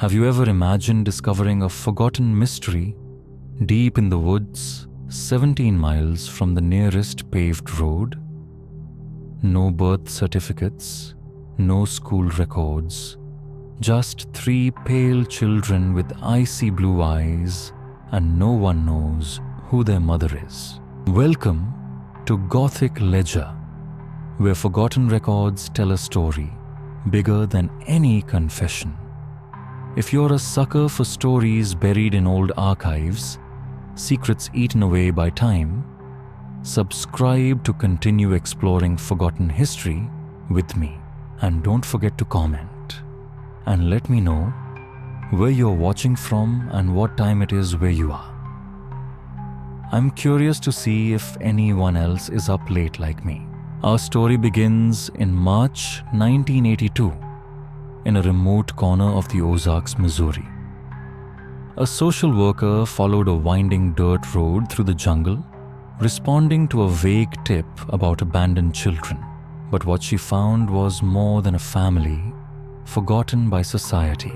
Have you ever imagined discovering a forgotten mystery deep in the woods, 17 miles from the nearest paved road? No birth certificates, no school records, just 3 pale children with icy blue eyes, and no one knows who their mother is. Welcome to Gothic Ledger, where forgotten records tell a story bigger than any confession. If you're a sucker for stories buried in old archives, secrets eaten away by time, subscribe to continue exploring forgotten history with me. And don't forget to comment and let me know where you're watching from and what time it is where you are. I'm curious to see if anyone else is up late like me. Our story begins in March 1982 in a remote corner of the Ozarks, Missouri. A social worker followed a winding dirt road through the jungle, responding to a vague tip about abandoned children. But what she found was more than a family forgotten by society.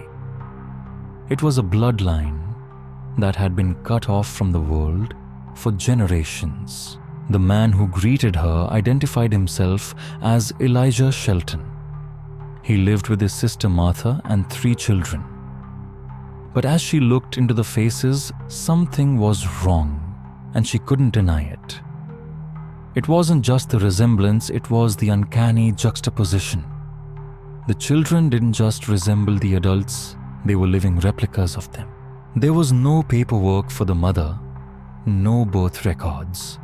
It was a bloodline that had been cut off from the world for generations. The man who greeted her identified himself as Elijah Shelton. He lived with his sister Martha and 3 children. But as she looked into the faces, something was wrong, and she couldn't deny it. It wasn't just the resemblance, it was the uncanny juxtaposition. The children didn't just resemble the adults, they were living replicas of them. There was no paperwork for the mother, no birth records,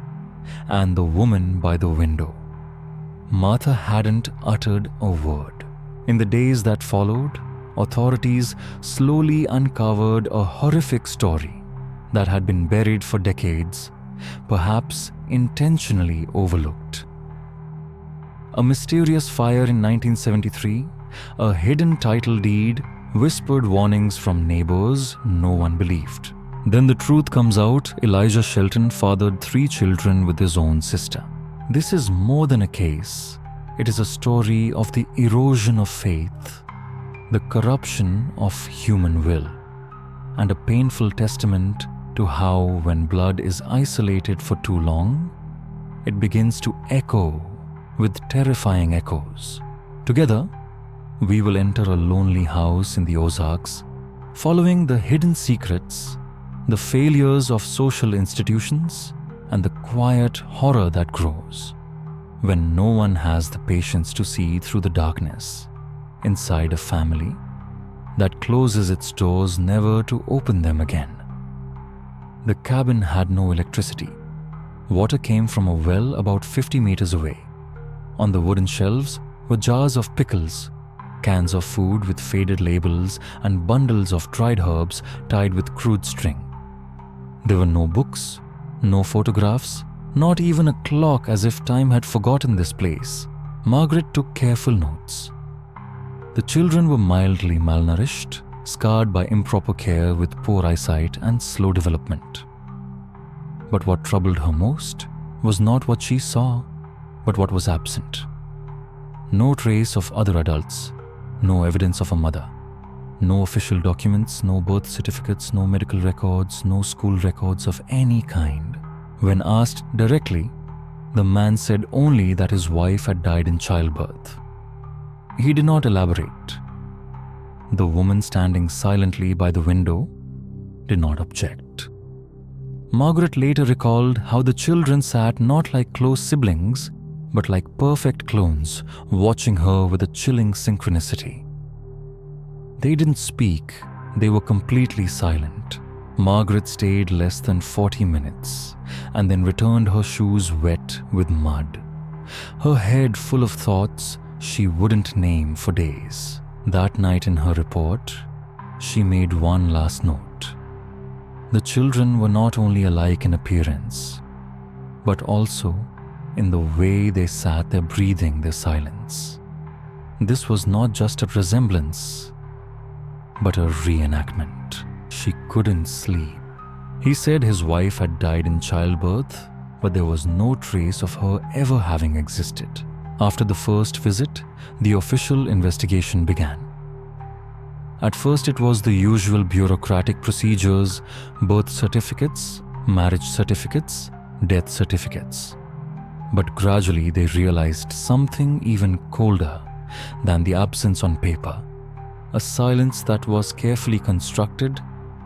and the woman by the window. Martha hadn't uttered a word. In the days that followed, authorities slowly uncovered a horrific story that had been buried for decades, perhaps intentionally overlooked. A mysterious fire in 1973, a hidden title deed, whispered warnings from neighbors no one believed. Then the truth comes out: Elijah Shelton fathered 3 children with his own sister. This is more than a case. It is a story of the erosion of faith, the corruption of human will, and a painful testament to how, when blood is isolated for too long, it begins to echo with terrifying echoes. Together, we will enter a lonely house in the Ozarks, following the hidden secrets, the failures of social institutions, and the quiet horror that grows when no one has the patience to see through the darkness inside a family that closes its doors never to open them again. The cabin had no electricity. Water came from a well about 50 meters away. On the wooden shelves were jars of pickles, cans of food with faded labels, and bundles of dried herbs tied with crude string. There were no books, no photographs, not even a clock, as if time had forgotten this place. Margaret took careful notes. The children were mildly malnourished, scarred by improper care with poor eyesight and slow development. But what troubled her most was not what she saw, but what was absent. No trace of other adults, no evidence of a mother. No official documents, no birth certificates, no medical records, no school records of any kind. When asked directly, the man said only that his wife had died in childbirth. He did not elaborate. The woman standing silently by the window did not object. Margaret later recalled how the children sat not like close siblings, but like perfect clones, watching her with a chilling synchronicity. They didn't speak, they were completely silent. Margaret stayed less than 40 minutes and then returned, her shoes wet with mud, her head full of thoughts she wouldn't name for days. That night in her report, she made one last note. The children were not only alike in appearance, but also in the way they sat there breathing their silence. This was not just a resemblance, but a reenactment. She couldn't sleep. He said his wife had died in childbirth, but there was no trace of her ever having existed. After the first visit, the official investigation began. At first, it was the usual bureaucratic procedures: birth certificates, marriage certificates, death certificates. But gradually they realized something even colder than the absence on paper, a silence that was carefully constructed,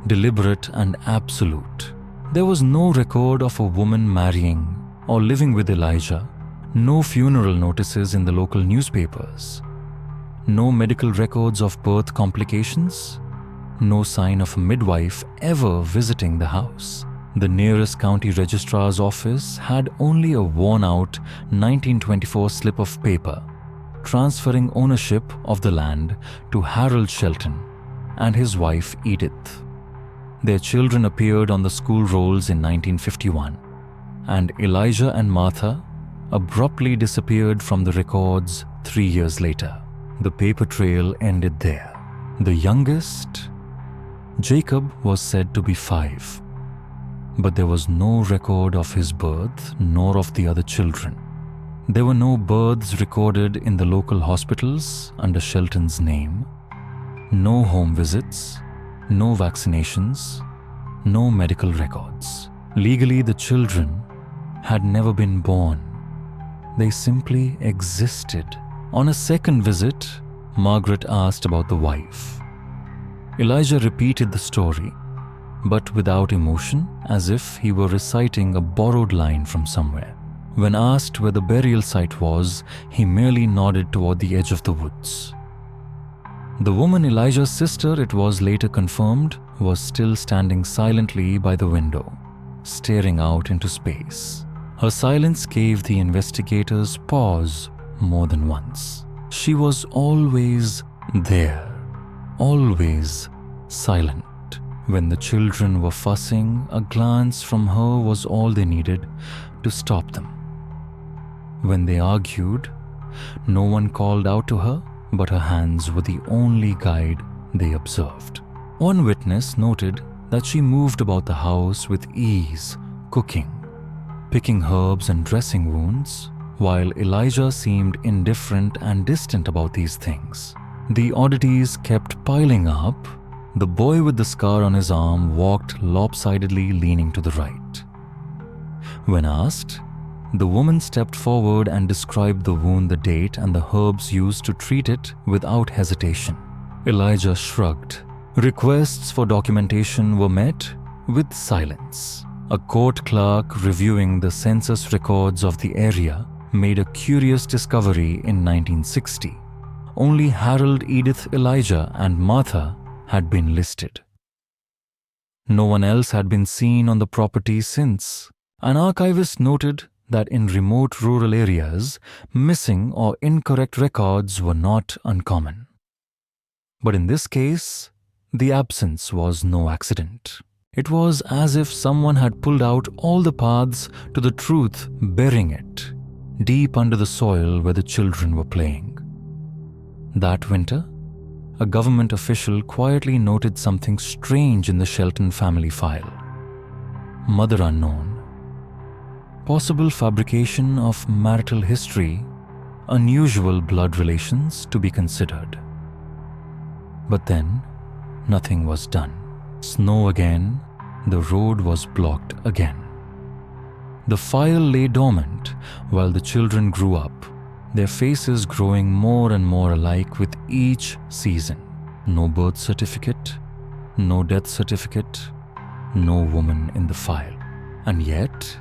deliberate and absolute. There was no record of a woman marrying or living with Elijah, no funeral notices in the local newspapers, no medical records of birth complications, no sign of a midwife ever visiting the house. The nearest county registrar's office had only a worn-out 1924 slip of paper transferring ownership of the land to Harold Shelton and his wife Edith. Their children appeared on the school rolls in 1951, and Elijah and Martha abruptly disappeared from the records 3 years later. The paper trail ended there. The youngest, Jacob, was said to be 5. But there was no record of his birth nor of the other children. There were no births recorded in the local hospitals under Shelton's name, no home visits, no vaccinations, no medical records. Legally, the children had never been born. They simply existed. On a second visit, Margaret asked about the wife. Elijah repeated the story, but without emotion, as if he were reciting a borrowed line from somewhere. When asked where the burial site was, he merely nodded toward the edge of the woods. The woman, Elijah's sister, it was later confirmed, was still standing silently by the window, staring out into space. Her silence gave the investigators pause more than once. She was always there, always silent. When the children were fussing, a glance from her was all they needed to stop them. When they argued, no one called out to her, but her hands were the only guide they observed. One witness noted that she moved about the house with ease, cooking, picking herbs and dressing wounds, while Elijah seemed indifferent and distant about these things. The oddities kept piling up. The boy with the scar on his arm walked lopsidedly, leaning to the right. When asked, the woman stepped forward and described the wound, the date, and the herbs used to treat it without hesitation. Elijah shrugged. Requests for documentation were met with silence. A court clerk reviewing the census records of the area made a curious discovery in 1960. Only Harold, Edith, Elijah, and Martha had been listed. No one else had been seen on the property since. An archivist noted that in remote rural areas, missing or incorrect records were not uncommon. But in this case, the absence was no accident. It was as if someone had pulled out all the paths to the truth, burying it deep under the soil where the children were playing. That winter, a government official quietly noted something strange in the Shelton family file. Mother unknown. Possible fabrication of marital history, unusual blood relations to be considered. But then, nothing was done. Snow again, the road was blocked again. The file lay dormant while the children grew up, their faces growing more and more alike with each season. No birth certificate, no death certificate, no woman in the file. And yet,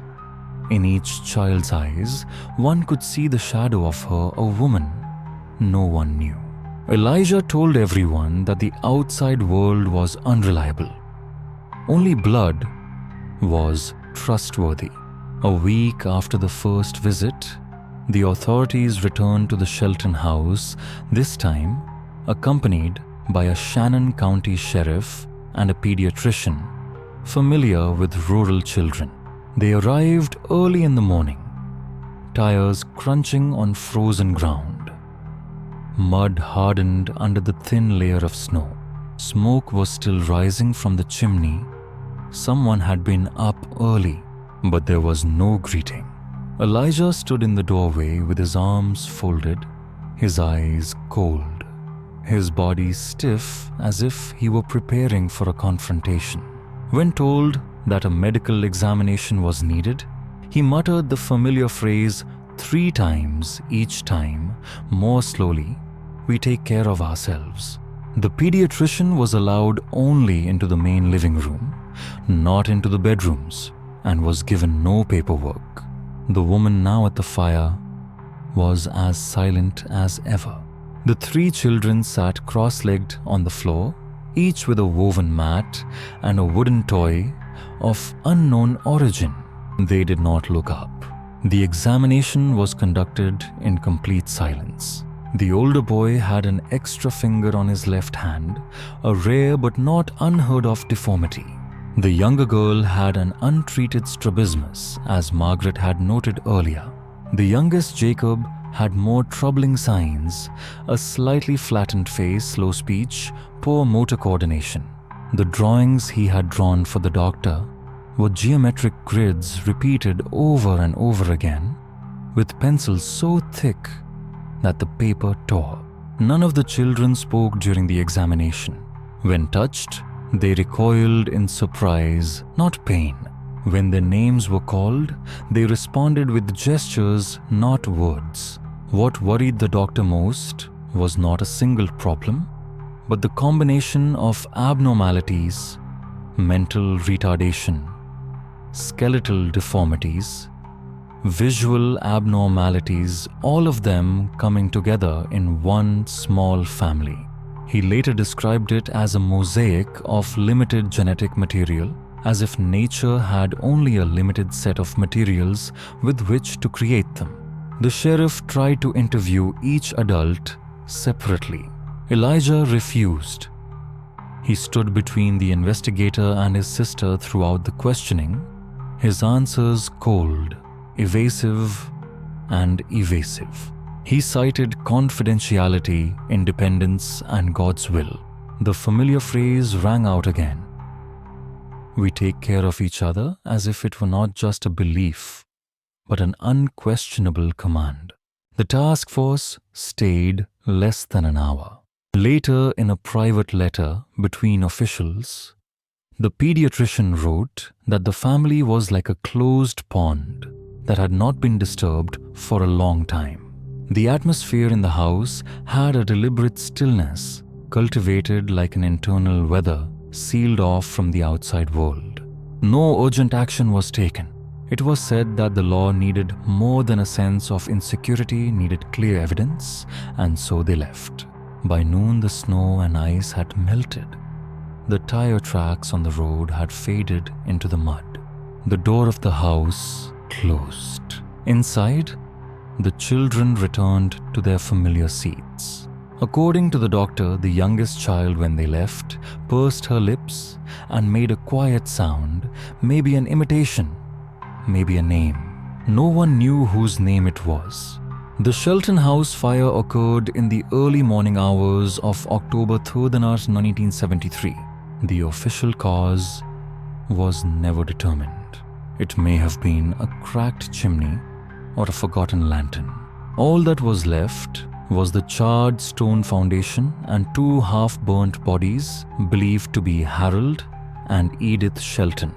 in each child's eyes, one could see the shadow of her, a woman no one knew. Elijah told everyone that the outside world was unreliable. Only blood was trustworthy. A week after the first visit, the authorities returned to the Shelton house, this time accompanied by a Shannon County sheriff and a pediatrician familiar with rural children. They arrived early in the morning, tires crunching on frozen ground. Mud hardened under the thin layer of snow. Smoke was still rising from the chimney. Someone had been up early, but there was no greeting. Elijah stood in the doorway with his arms folded, his eyes cold, his body stiff as if he were preparing for a confrontation. When told that a medical examination was needed, he muttered the familiar phrase 3 times each time, more slowly, "We take care of ourselves." The pediatrician was allowed only into the main living room, not into the bedrooms, and was given no paperwork. The woman now at the fire was as silent as ever. The 3 children sat cross-legged on the floor, each with a woven mat and a wooden toy of unknown origin. They did not look up. The examination was conducted in complete silence. The older boy had an extra finger on his left hand, a rare but not unheard of deformity. The younger girl had an untreated strabismus, as Margaret had noted earlier. The youngest, Jacob, had more troubling signs: a slightly flattened face, slow speech, poor motor coordination. The drawings he had drawn for the doctor were geometric grids repeated over and over again, with pencils so thick that the paper tore. None of the children spoke during the examination. When touched, they recoiled in surprise, not pain. When their names were called, they responded with gestures, not words. What worried the doctor most was not a single problem, but the combination of abnormalities, mental retardation, skeletal deformities, visual abnormalities, all of them coming together in one small family. He later described it as a mosaic of limited genetic material, as if nature had only a limited set of materials with which to create them. The sheriff tried to interview each adult separately. Elijah refused. He stood between the investigator and his sister throughout the questioning, his answers cold, evasive, and evasive. He cited confidentiality, independence, and God's will. The familiar phrase rang out again. We take care of each other, as if it were not just a belief, but an unquestionable command. The task force stayed less than an hour. Later, in a private letter between officials, the pediatrician wrote that the family was like a closed pond that had not been disturbed for a long time. The atmosphere in the house had a deliberate stillness, cultivated like an internal weather, sealed off from the outside world. No urgent action was taken. It was said that the law needed more than a sense of insecurity, needed clear evidence, and so they left. By noon, the snow and ice had melted. The tire tracks on the road had faded into the mud. The door of the house closed. Inside, the children returned to their familiar seats. According to the doctor, the youngest child, when they left, pursed her lips and made a quiet sound, maybe an imitation, maybe a name. No one knew whose name it was. The Shelton house fire occurred in the early morning hours of October 3rd, 1973. The official cause was never determined. It may have been a cracked chimney or a forgotten lantern. All that was left was the charred stone foundation and 2 half-burnt bodies believed to be Harold and Edith Shelton,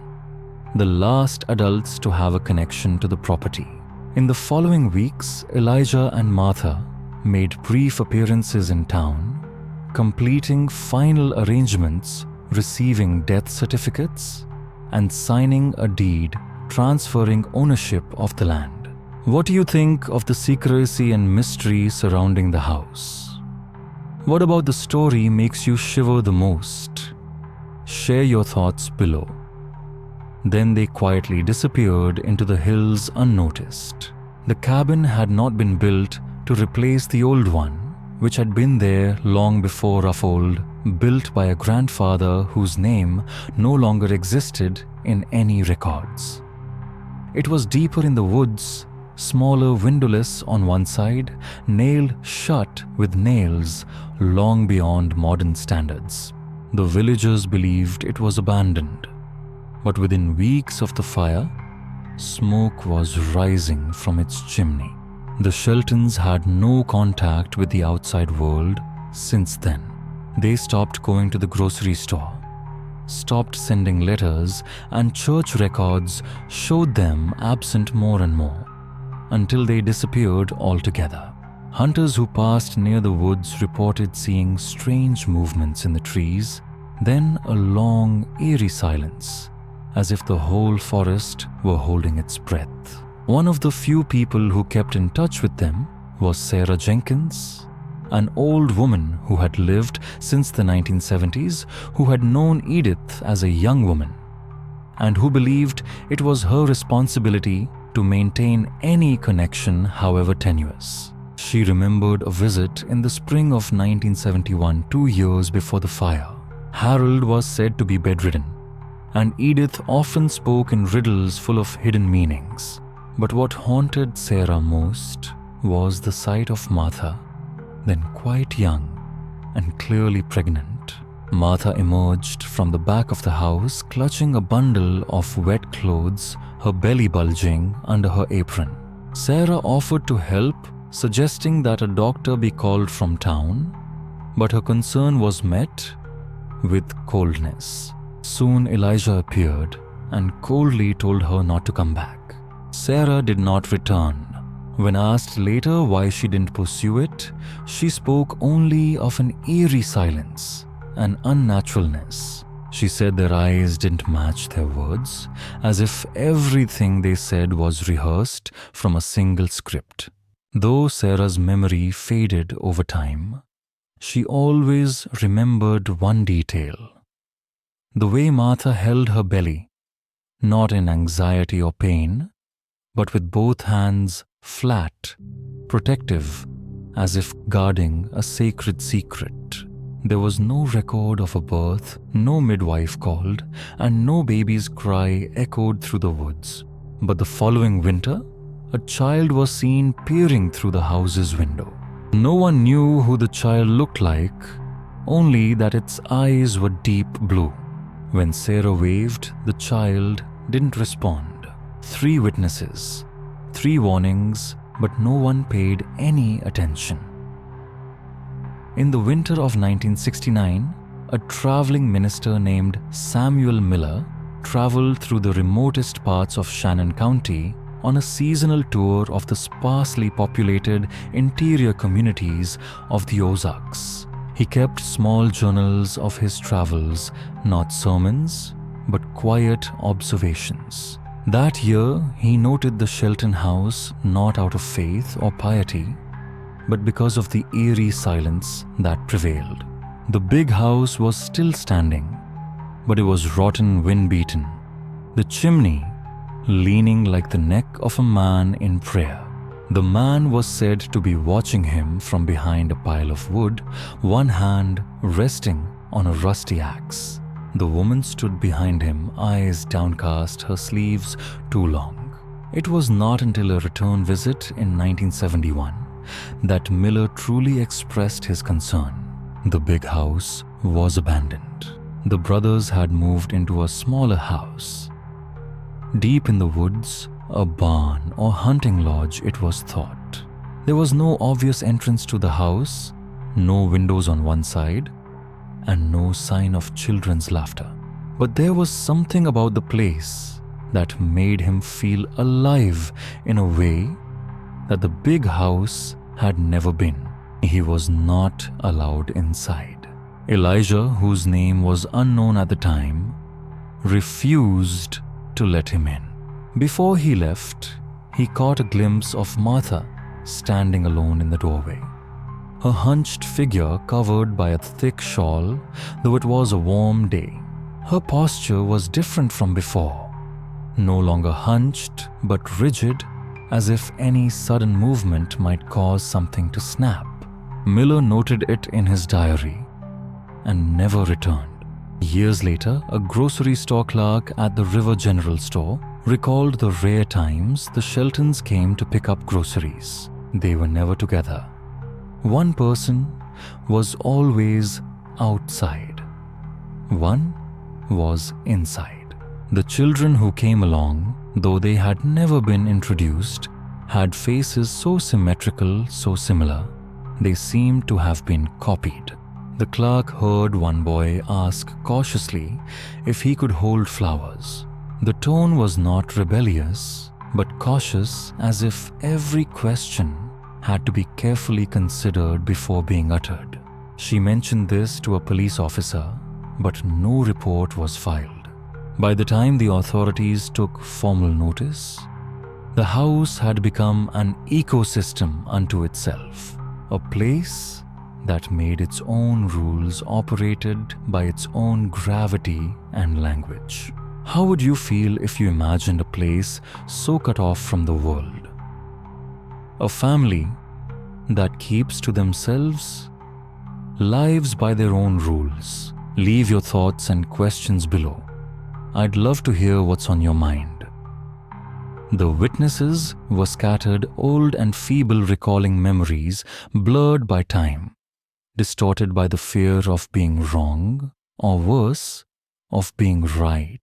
the last adults to have a connection to the property. In the following weeks, Elijah and Martha made brief appearances in town, completing final arrangements, receiving death certificates, and signing a deed transferring ownership of the land. What do you think of the secrecy and mystery surrounding the house? What about the story makes you shiver the most? Share your thoughts below. Then they quietly disappeared into the hills unnoticed. The cabin had not been built to replace the old one, which had been there long before Ruffold, built by a grandfather whose name no longer existed in any records. It was deeper in the woods, smaller, windowless on one side, nailed shut with nails long beyond modern standards. The villagers believed it was abandoned. But within weeks of the fire, smoke was rising from its chimney. The Sheltons had no contact with the outside world, Since then, they stopped going to the grocery store, stopped sending letters, and church records showed them absent more and more, until they disappeared altogether. Hunters who passed near the woods reported seeing strange movements in the trees, then a long, eerie silence, as if the whole forest were holding its breath. One of the few people who kept in touch with them was Sarah Jenkins, an old woman who had lived since the 1970s, who had known Edith as a young woman, and who believed it was her responsibility to maintain any connection, however tenuous. She remembered a visit in the spring of 1971, 2 years before the fire. Harold was said to be bedridden, and Edith often spoke in riddles full of hidden meanings. But what haunted Sarah most was the sight of Martha, then quite young and clearly pregnant. Martha emerged from the back of the house, clutching a bundle of wet clothes, her belly bulging under her apron. Sarah offered to help, suggesting that a doctor be called from town, but her concern was met with coldness. Soon Elijah appeared and coldly told her not to come back. Sarah did not return. When asked later why she didn't pursue it, she spoke only of an eerie silence, an unnaturalness. She said their eyes didn't match their words, as if everything they said was rehearsed from a single script. Though Sarah's memory faded over time, she always remembered one detail: the way Martha held her belly, not in anxiety or pain, but with both hands flat, protective, as if guarding a sacred secret. There was no record of a birth, no midwife called, and no baby's cry echoed through the woods. But the following winter, a child was seen peering through the house's window. No one knew who the child looked like, only that its eyes were deep blue. When Sarah waved, the child didn't respond. 3 witnesses, 3 warnings, but no one paid any attention. In the winter of 1969, a traveling minister named Samuel Miller traveled through the remotest parts of Shannon County on a seasonal tour of the sparsely populated interior communities of the Ozarks. He kept small journals of his travels, not sermons, but quiet observations. That year, he noted the Shelton house not out of faith or piety, but because of the eerie silence that prevailed. The big house was still standing, but it was rotten, wind-beaten. The chimney leaning like the neck of a man in prayer. The man was said to be watching him from behind a pile of wood, one hand resting on a rusty axe. The woman stood behind him, eyes downcast, her sleeves too long. It was not until a return visit in 1971 that Miller truly expressed his concern. The big house was abandoned. The brothers had moved into a smaller house. Deep in the woods, a barn or hunting lodge, it was thought. There was no obvious entrance to the house, no windows on one side, and no sign of children's laughter. But there was something about the place that made him feel alive in a way that the big house had never been. He was not allowed inside. Elijah, whose name was unknown at the time, refused to let him in. Before he left, he caught a glimpse of Martha standing alone in the doorway. Her hunched figure covered by a thick shawl, though it was a warm day. Her posture was different from before, no longer hunched but rigid, as if any sudden movement might cause something to snap. Miller noted it in his diary and never returned. Years later, a grocery store clerk at the River General Store recalled the rare times the Sheltons came to pick up groceries. They were never together. One person was always outside. One was inside. The children who came along, though they had never been introduced, had faces so symmetrical, so similar, They seemed to have been copied. The clerk heard one boy ask cautiously if he could hold flowers. The tone was not rebellious, but cautious, as if every question had to be carefully considered before being uttered. She mentioned this to a police officer, but no report was filed. By the time the authorities took formal notice, the house had become an ecosystem unto itself, a place that made its own rules, operated by its own gravity and language. How would you feel if you imagined a place so cut off from the world? A family that keeps to themselves, lives by their own rules. Leave your thoughts and questions below. I'd love to hear what's on your mind. The witnesses were scattered, old and feeble, recalling memories blurred by time, distorted by the fear of being wrong, or worse, of being right.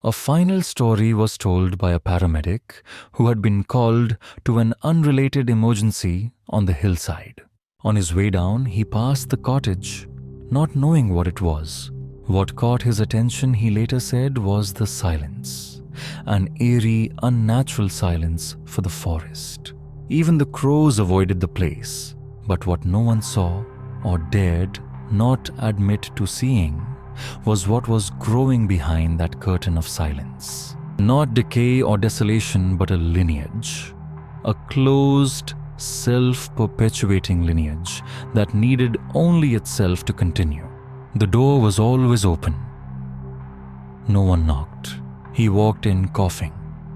A final story was told by a paramedic who had been called to an unrelated emergency on the hillside. On his way down, he passed the cottage, not knowing what it was. What caught his attention, he later said, was the silence, an eerie, unnatural silence for the forest. Even the crows avoided the place, but what no one saw or dared not admit to seeing was what was growing behind that curtain of silence. Not decay or desolation, but a lineage. A closed, self-perpetuating lineage that needed only itself to continue. The door was always open. No one knocked. He walked in coughing.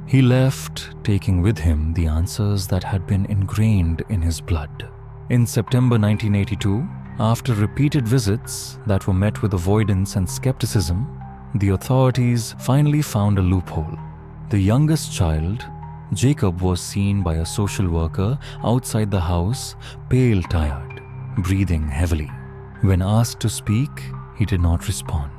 He left, taking with him the answers that had been ingrained in his blood. In September 1982, after repeated visits that were met with avoidance and skepticism, the authorities finally found a loophole. The youngest child, Jacob, was seen by a social worker outside the house, pale, tired, breathing heavily. When asked to speak, he did not respond.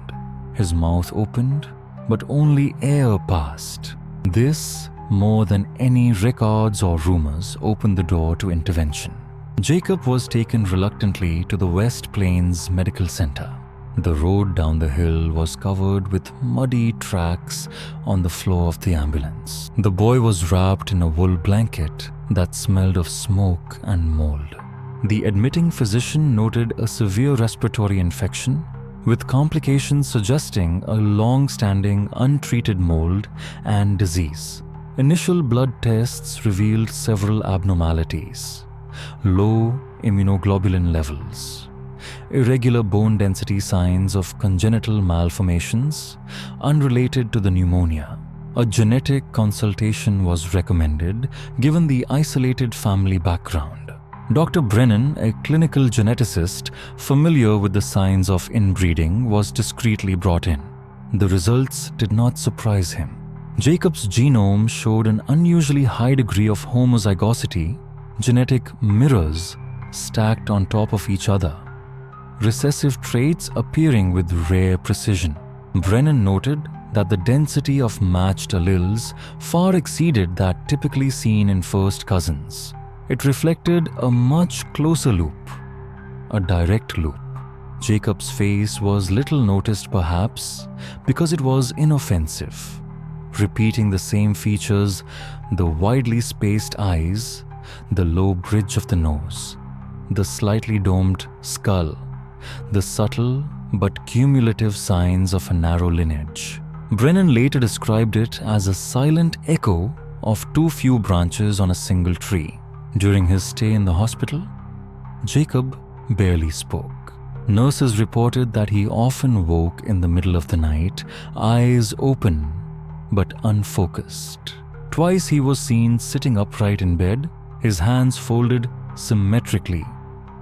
His mouth opened, but only air passed. This, more than any records or rumors, opened the door to intervention. Jacob was taken reluctantly to the West Plains Medical Center. The road down the hill was covered with muddy tracks on the floor of the ambulance. The boy was wrapped in a wool blanket that smelled of smoke and mold. The admitting physician noted a severe respiratory infection, with complications suggesting a long-standing untreated mold and disease. Initial blood tests revealed several abnormalities: low immunoglobulin levels, irregular bone density, signs of congenital malformations unrelated to the pneumonia. A genetic consultation was recommended given the isolated family background. Dr. Brennan, a clinical geneticist familiar with the signs of inbreeding, was discreetly brought in. The results did not surprise him. Jacob's genome showed an unusually high degree of homozygosity, genetic mirrors stacked on top of each other, recessive traits appearing with rare precision. Brennan noted that the density of matched alleles far exceeded that typically seen in first cousins. It reflected a much closer loop, a direct loop. Jacob's face was little noticed, perhaps because it was inoffensive, repeating the same features: the widely spaced eyes, the low bridge of the nose, the slightly domed skull, the subtle but cumulative signs of a narrow lineage. Brennan later described it as a silent echo of too few branches on a single tree. During his stay in the hospital, Jacob barely spoke. Nurses reported that he often woke in the middle of the night, eyes open but unfocused. Twice he was seen sitting upright in bed, his hands folded symmetrically,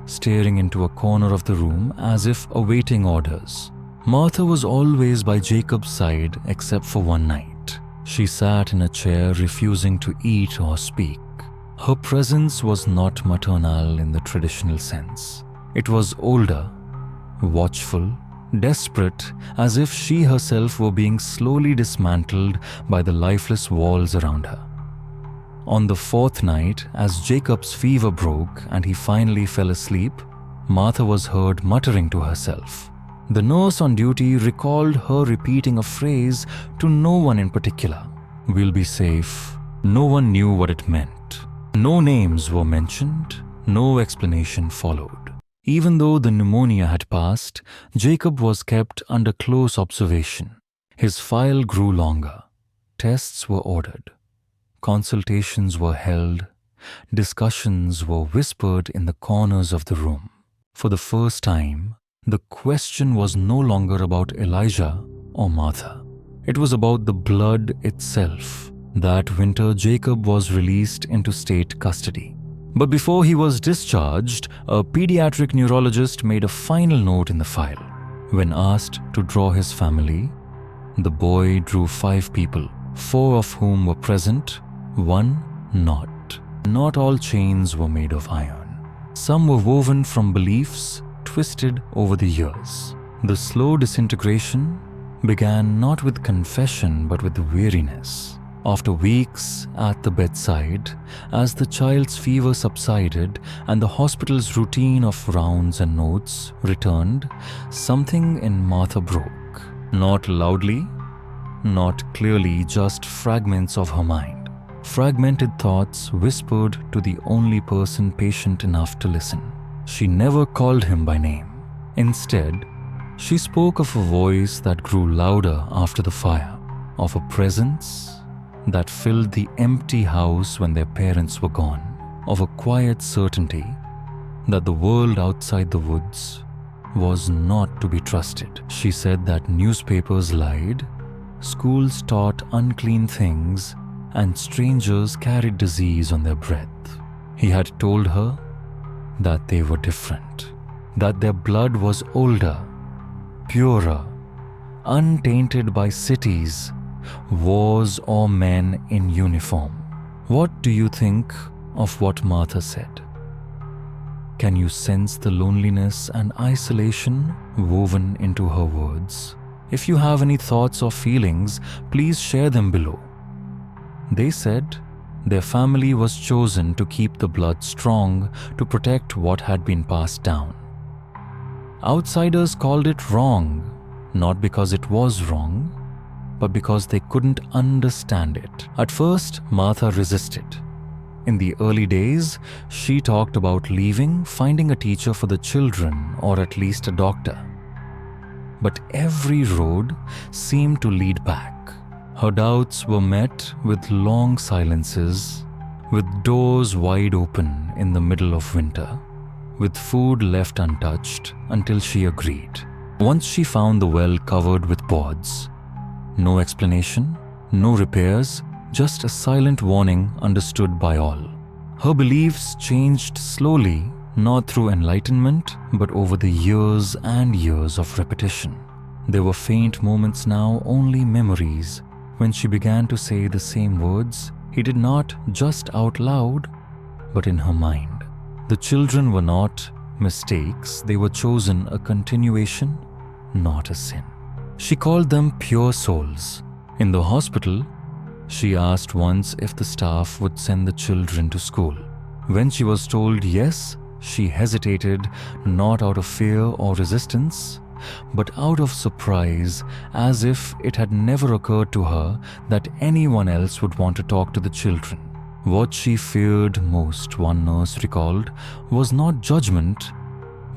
staring into a corner of the room as if awaiting orders. Martha was always by Jacob's side except for one night. She sat in a chair, refusing to eat or speak. Her presence was not maternal in the traditional sense. It was older, watchful, desperate, as if she herself were being slowly dismantled by the lifeless walls around her. On the fourth night, as Jacob's fever broke and he finally fell asleep, Martha was heard muttering to herself. The nurse on duty recalled her repeating a phrase to no one in particular. "We'll be safe." No one knew what it meant. No names were mentioned. No explanation followed. Even though the pneumonia had passed, Jacob was kept under close observation. His file grew longer. Tests were ordered. Consultations were held. Discussions were whispered in the corners of the room. For the first time, the question was no longer about Elijah or Martha. It was about the blood itself. That winter, Jacob was released into state custody. But before he was discharged, a pediatric neurologist made a final note in the file. When asked to draw his family, the boy drew 5 people, 4 of whom were present, 1 not. Not all chains were made of iron. Some were woven from beliefs twisted over the years. The slow disintegration began not with confession but with weariness. After weeks at the bedside, as the child's fever subsided and the hospital's routine of rounds and notes returned, something in Martha broke. Not loudly, not clearly, just fragments of her mind. Fragmented thoughts whispered to the only person patient enough to listen. She never called him by name. Instead, she spoke of a voice that grew louder after the fire, of a presence that filled the empty house when their parents were gone, of a quiet certainty that the world outside the woods was not to be trusted. She said that newspapers lied, schools taught unclean things, and strangers carried disease on their breath. He had told her that they were different, that their blood was older, purer, untainted by cities, wars, or men in uniform. What do you think of what Martha said? Can you sense the loneliness and isolation woven into her words? If you have any thoughts or feelings, please share them below. They said their family was chosen to keep the blood strong to protect what had been passed down. Outsiders called it wrong, not because it was wrong, but because they couldn't understand it. At first, Martha resisted. In the early days, she talked about leaving, finding a teacher for the children, or at least a doctor. But every road seemed to lead back. Her doubts were met with long silences, with doors wide open in the middle of winter, with food left untouched until she agreed. Once she found the well covered with boards, no explanation, no repairs, just a silent warning understood by all. Her beliefs changed slowly, not through enlightenment, but over the years and years of repetition. There were faint moments now, only memories, when she began to say the same words, he did not just out loud, but in her mind. The children were not mistakes, they were chosen, a continuation, not a sin. She called them pure souls. In the hospital, she asked once if the staff would send the children to school. When she was told yes, she hesitated, not out of fear or resistance, but out of surprise, as if it had never occurred to her that anyone else would want to talk to the children. What she feared most, one nurse recalled, was not judgment,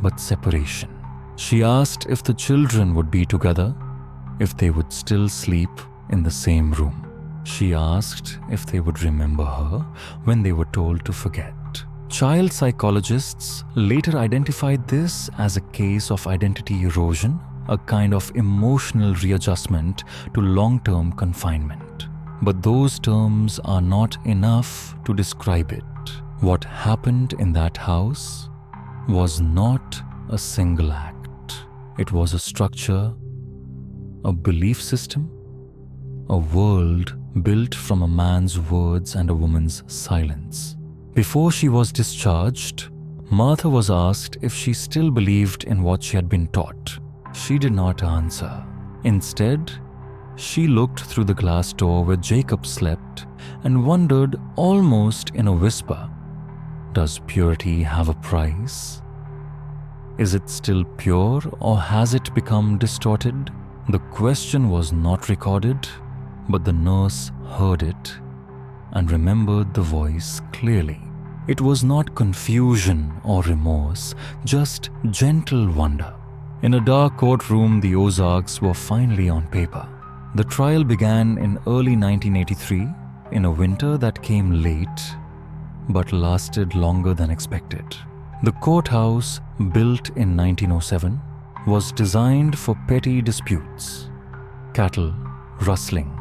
but separation. She asked if the children would be together, if they would still sleep in the same room. She asked if they would remember her when they were told to forget. Child psychologists later identified this as a case of identity erosion, a kind of emotional readjustment to long-term confinement. But those terms are not enough to describe it. What happened in that house was not a single act. It was a structure, a belief system, a world built from a man's words and a woman's silence. Before she was discharged, Martha was asked if she still believed in what she had been taught. She did not answer. Instead, She looked through the glass door where Jacob slept and wondered almost in a whisper, does purity have a price? Is it still pure or has it become distorted? The question was not recorded, but the nurse heard it and remembered the voice clearly. It was not confusion or remorse, just gentle wonder. In a dark courtroom, the Ozarks were finally on paper. The trial began in early 1983, in a winter that came late, but lasted longer than expected. The courthouse, built in 1907, was designed for petty disputes, cattle rustling,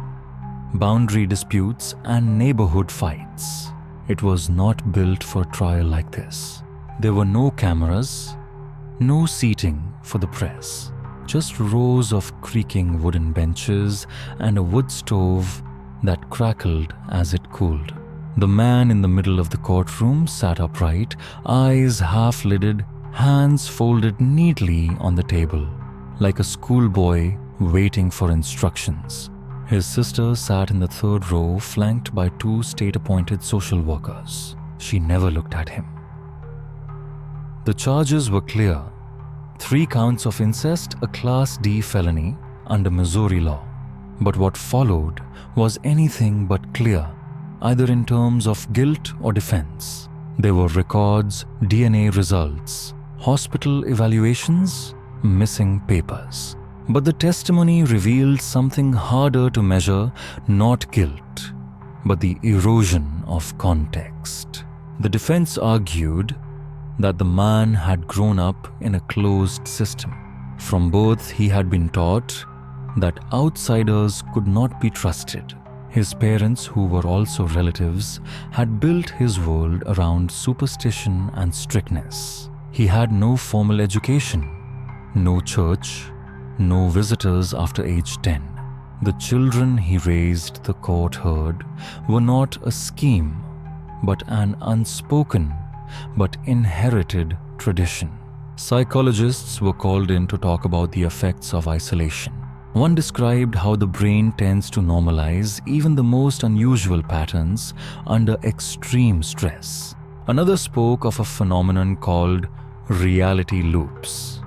boundary disputes, and neighborhood fights. It was not built for a trial like this. There were no cameras, no seating for the press, just rows of creaking wooden benches and a wood stove that crackled as it cooled. The man in the middle of the courtroom sat upright, eyes half-lidded, hands folded neatly on the table, like a schoolboy waiting for instructions. His sister sat in the third row, flanked by two state-appointed social workers. She never looked at him. The charges were clear. 3 counts of incest, a Class D felony under Missouri law. But what followed was anything but clear, either in terms of guilt or defense. There were records, DNA results, hospital evaluations, missing papers. But the testimony revealed something harder to measure, not guilt, but the erosion of context. The defense argued that the man had grown up in a closed system. From birth, he had been taught that outsiders could not be trusted. His parents, who were also relatives, had built his world around superstition and strictness. He had no formal education, no church, no visitors after age 10. The children he raised, the court heard, were not a scheme, but an unspoken but inherited tradition. Psychologists were called in to talk about the effects of isolation. One described how the brain tends to normalize even the most unusual patterns under extreme stress. Another spoke of a phenomenon called reality loops,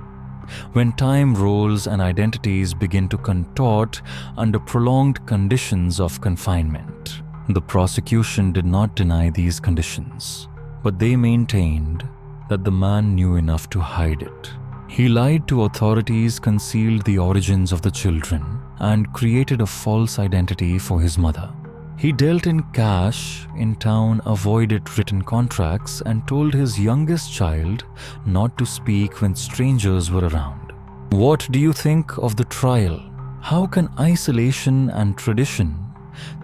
when time rolls and identities begin to contort under prolonged conditions of confinement. The prosecution did not deny these conditions, but they maintained that the man knew enough to hide it. He lied to authorities, concealed the origins of the children, and created a false identity for his mother. He dealt in cash in town, avoided written contracts, and told his youngest child not to speak when strangers were around. What do you think of the trial? How can isolation and tradition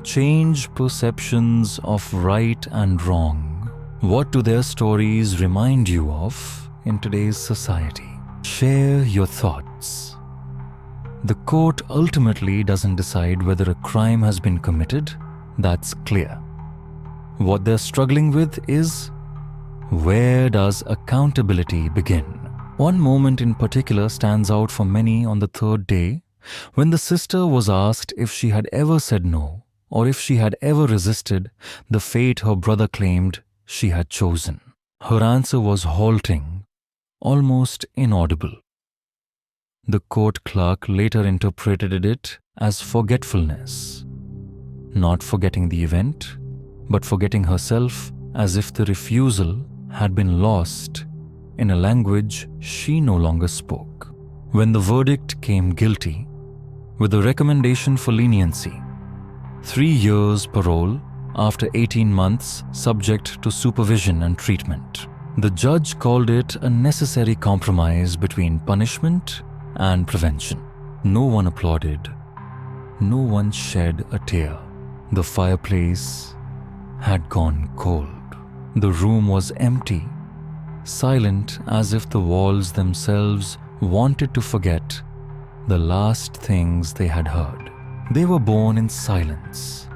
change perceptions of right and wrong? What do their stories remind you of in today's society? Share your thoughts. The court ultimately doesn't decide whether a crime has been committed. That's clear. What they're struggling with is, where does accountability begin? One moment in particular stands out for many on the third day, when the sister was asked if she had ever said no, or if she had ever resisted the fate her brother claimed she had chosen. Her answer was halting, almost inaudible. The court clerk later interpreted it as forgetfulness. Not forgetting the event, but forgetting herself, as if the refusal had been lost in a language she no longer spoke. When the verdict came guilty, with a recommendation for leniency, 3 years parole after 18 months subject to supervision and treatment, the judge called it a necessary compromise between punishment and prevention. No one applauded. No one shed a tear. The fireplace had gone cold. The room was empty, silent, as if the walls themselves wanted to forget the last things they had heard. They were born in silence,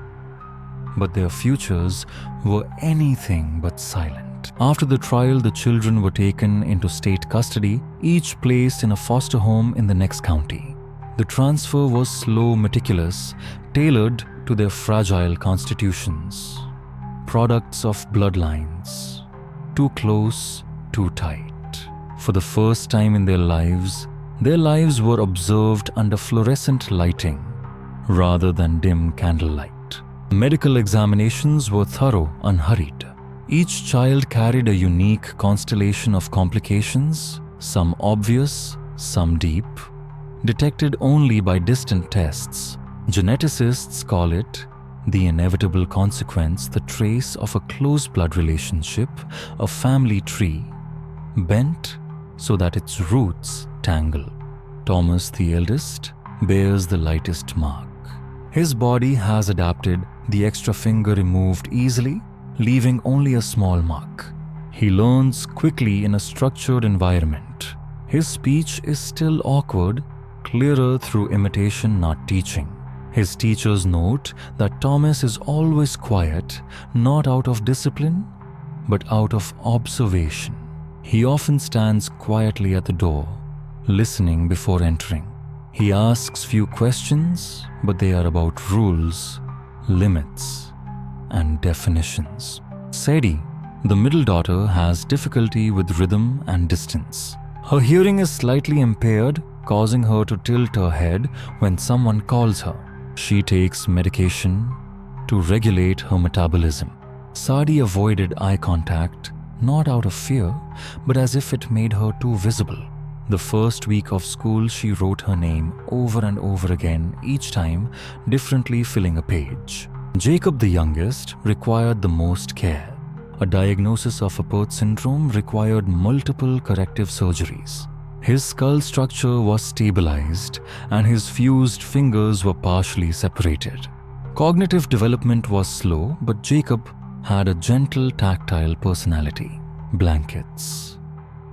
but their futures were anything but silent. After the trial, the children were taken into state custody, each placed in a foster home in the next county. The transfer was slow, meticulous, tailored to their fragile constitutions. Products of bloodlines, too close, too tight. For the first time in their lives were observed under fluorescent lighting rather than dim candlelight. Medical examinations were thorough, unhurried. Each child carried a unique constellation of complications, some obvious, some deep, detected only by distant tests. Geneticists call it the inevitable consequence, the trace of a close blood relationship, a family tree, bent so that its roots tangle. Thomas, the eldest, bears the lightest mark. His body has adapted, the extra finger removed easily, leaving only a small mark. He learns quickly in a structured environment. His speech is still awkward, clearer through imitation, not teaching. His teachers note that Thomas is always quiet, not out of discipline, but out of observation. He often stands quietly at the door, listening before entering. He asks few questions, but they are about rules, limits, and definitions. Sadie, the middle daughter, has difficulty with rhythm and distance. Her hearing is slightly impaired, causing her to tilt her head when someone calls her. She takes medication to regulate her metabolism. Sadie avoided eye contact, not out of fear, but as if it made her too visible. The first week of school, she wrote her name over and over again, each time differently filling a page. Jacob, the youngest, required the most care. A diagnosis of Apert syndrome required multiple corrective surgeries. His skull structure was stabilized and his fused fingers were partially separated. Cognitive development was slow, but Jacob had a gentle, tactile personality. Blankets,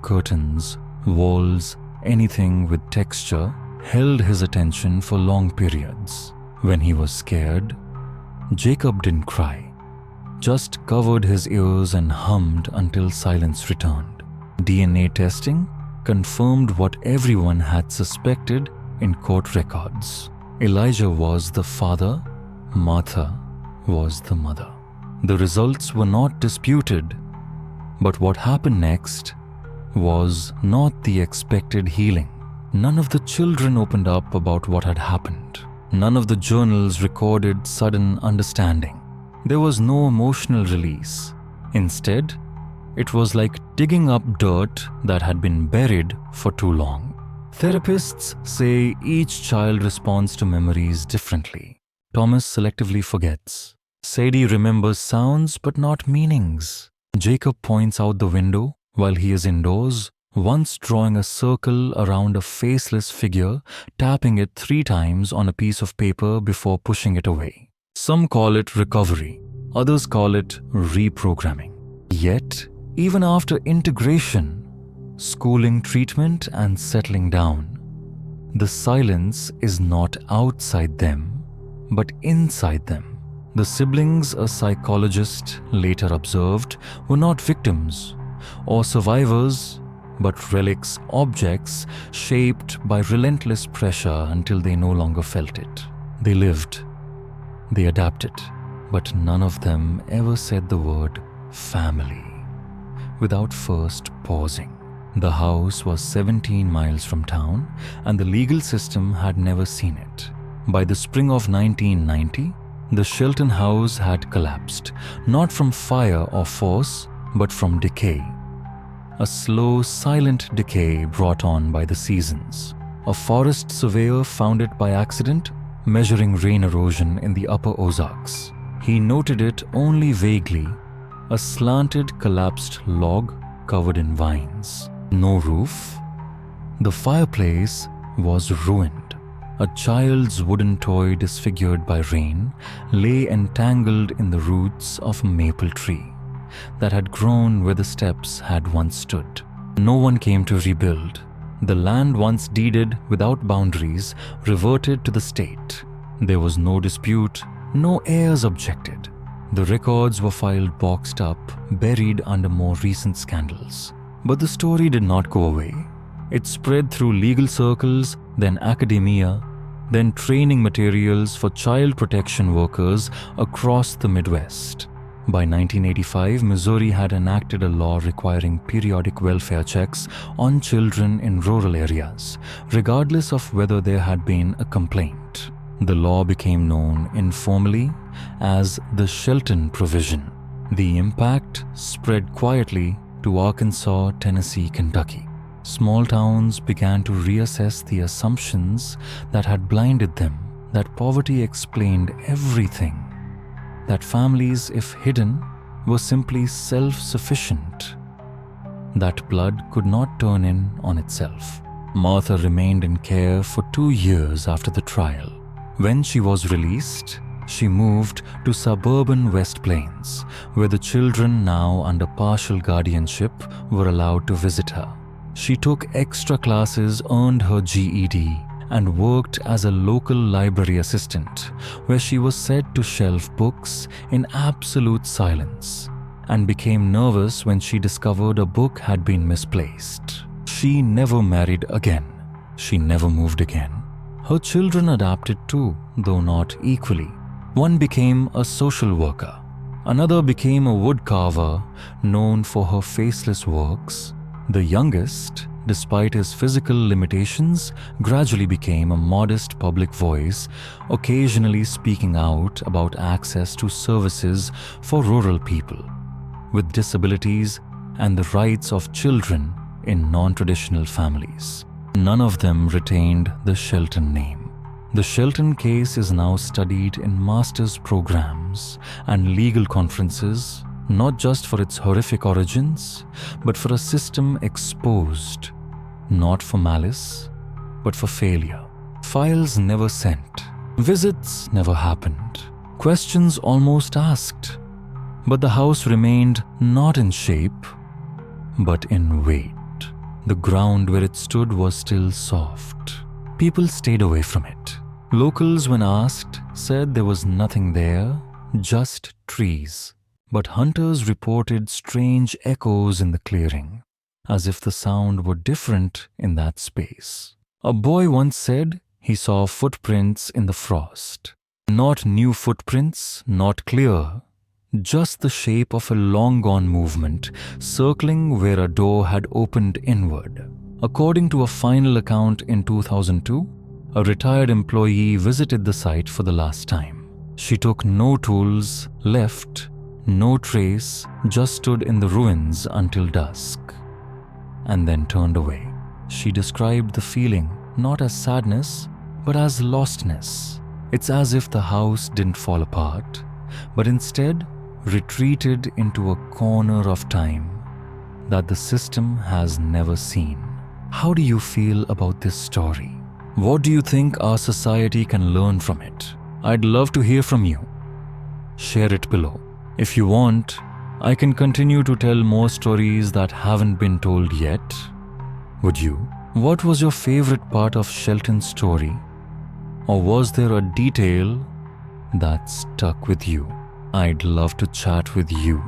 curtains, walls, anything with texture held his attention for long periods. When he was scared, Jacob didn't cry, just covered his ears and hummed until silence returned. DNA testing confirmed what everyone had suspected in court records. Elijah was the father, Martha was the mother. The results were not disputed, but what happened next was not the expected healing. None of the children opened up about what had happened. None of the journals recorded sudden understanding. There was no emotional release. Instead, it was like digging up dirt that had been buried for too long. Therapists say each child responds to memories differently. Thomas selectively forgets. Sadie remembers sounds but not meanings. Jacob points out the window while he is indoors, once drawing a circle around a faceless figure, tapping it 3 times on a piece of paper before pushing it away. Some call it recovery, others call it reprogramming. Yet, even after integration, schooling, treatment, and settling down, the silence is not outside them, but inside them. The siblings, a psychologist later observed, were not victims or survivors, but relics, objects shaped by relentless pressure until they no longer felt it. They lived, they adapted, but none of them ever said the word family without first pausing. The house was 17 miles from town, and the legal system had never seen it. By the spring of 1990, the Shelton house had collapsed, not from fire or force, but from decay. A slow, silent decay brought on by the seasons. A forest surveyor found it by accident, measuring rain erosion in the upper Ozarks. He noted it only vaguely, a slanted, collapsed log covered in vines. No roof. The fireplace was ruined. A child's wooden toy disfigured by rain lay entangled in the roots of a maple tree that had grown where the steps had once stood. No one came to rebuild. The land once deeded without boundaries reverted to the state. There was no dispute, no heirs objected. The records were filed boxed up, buried under more recent scandals. But the story did not go away. It spread through legal circles, then academia, then training materials for child protection workers across the Midwest. By 1985, Missouri had enacted a law requiring periodic welfare checks on children in rural areas, regardless of whether there had been a complaint. The law became known informally as the Shelton provision. The impact spread quietly to Arkansas, Tennessee, Kentucky. Small towns began to reassess the assumptions that had blinded them, that poverty explained everything, that families, if hidden, were simply self-sufficient, that blood could not turn in on itself. Martha remained in care for 2 years after the trial. When she was released, she moved to suburban West Plains, where the children, now under partial guardianship, were allowed to visit her. She took extra classes, earned her GED, and worked as a local library assistant, where she was said to shelve books in absolute silence, and became nervous when she discovered a book had been misplaced. She never married again. She never moved again. Her children adapted too, though not equally. One became a social worker. Another became a woodcarver, known for her faceless works. The youngest, despite his physical limitations, gradually became a modest public voice, occasionally speaking out about access to services for rural people with disabilities and the rights of children in non-traditional families. None of them retained the Shelton name. The Shelton case is now studied in master's programs and legal conferences, not just for its horrific origins, but for a system exposed, not for malice, but for failure. Files never sent. Visits never happened. Questions almost asked. But the house remained not in shape, but in weight. The ground where it stood was still soft. People stayed away from it. Locals, when asked, said there was nothing there, just trees. But hunters reported strange echoes in the clearing, as if the sound were different in that space. A boy once said he saw footprints in the frost. Not new footprints, not clear, just the shape of a long-gone movement circling where a door had opened inward. According to a final account in 2002, a retired employee visited the site for the last time. She took no tools, left no trace, just stood in the ruins until dusk, and then turned away. She described the feeling not as sadness, but as lostness. It's as if the house didn't fall apart, but instead retreated into a corner of time that the system has never seen. How do you feel about this story? What do you think our society can learn from it? I'd love to hear from you. Share it below. If you want, I can continue to tell more stories that haven't been told yet. Would you? What was your favorite part of Shelton's story? Or was there a detail that stuck with you? I'd love to chat with you.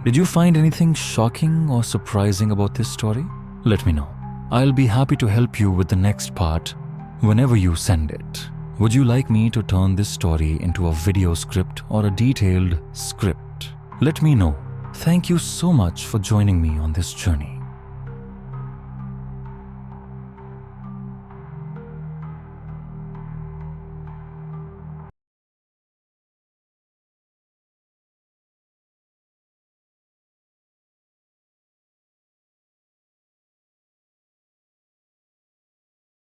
Did you find anything shocking or surprising about this story? Let me know. I'll be happy to help you with the next part whenever you send it. Would you like me to turn this story into a video script or a detailed script? Let me know. Thank you so much for joining me on this journey.